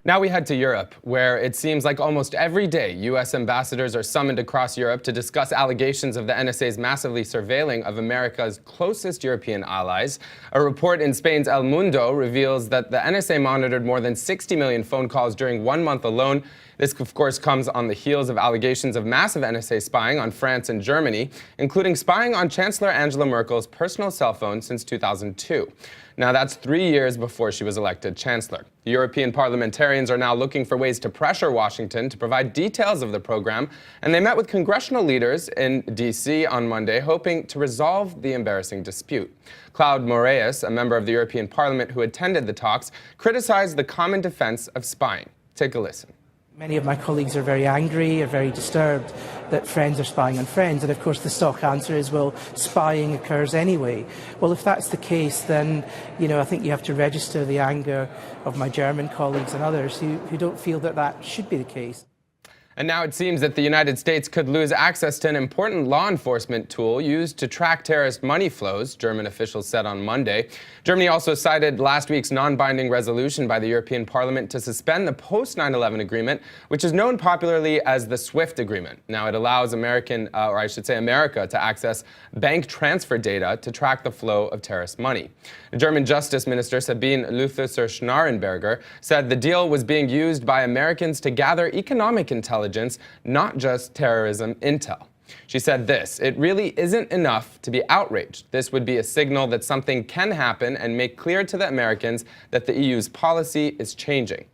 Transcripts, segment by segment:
Now we head to Europe, where it seems like almost every day U.S. ambassadors are summoned across Europe to discuss allegations of the NSA's massively surveilling of America's closest European allies. A report in Spain's El Mundo reveals that the NSA monitored more than 60 million phone calls during 1 month alone. This, of course, comes on the heels of allegations of massive NSA spying on France and Germany, including spying on Chancellor Angela Merkel's personal cell phone since 2002. Now, that's 3 years before she was elected chancellor. The European parliamentarians are now looking for ways to pressure Washington to provide details of the program, and they met with congressional leaders in D.C. on Monday, hoping to resolve the embarrassing dispute. Claude Moraes, a member of the European Parliament who attended the talks, criticized the common defense of spying. Take a listen. Many of my colleagues are very angry, are very disturbed that friends are spying on friends. And of course the stock answer is, well, spying occurs anyway. Well, if that's the case, then, I think you have to register the anger of my German colleagues and others who don't feel that that should be the case. And now it seems that the United States could lose access to an important law enforcement tool used to track terrorist money flows, German officials said on Monday. Germany also cited last week's non-binding resolution by the European Parliament to suspend the post-9/11 agreement, which is known popularly as the SWIFT agreement. Now, it allows America to access bank transfer data to track the flow of terrorist money. The German Justice Minister Sabine Lüther-Schnarrenberger said the deal was being used by Americans to gather economic intelligence, not just terrorism intel. She said this: "It really isn't enough to be outraged. This would be a signal that something can happen and make clear to the Americans that the EU's policy is changing."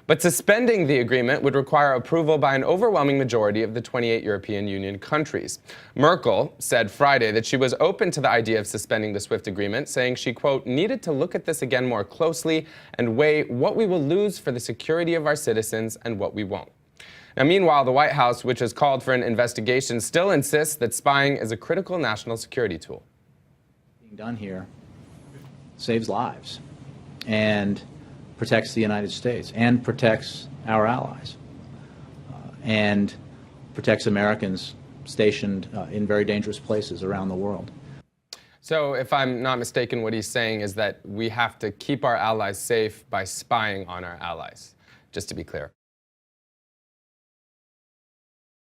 But suspending the agreement would require approval by an overwhelming majority of the 28 European Union countries. Merkel said Friday that she was open to the idea of suspending the SWIFT agreement, saying she, quote, "needed to look at this again more closely and weigh what we will lose for the security of our citizens and what we won't." Now, meanwhile, the White House, which has called for an investigation, still insists that spying is a critical national security tool. Being done here saves lives and protects the United States and protects our allies and protects Americans stationed in very dangerous places around the world. So, if I'm not mistaken, what he's saying is that we have to keep our allies safe by spying on our allies, just to be clear.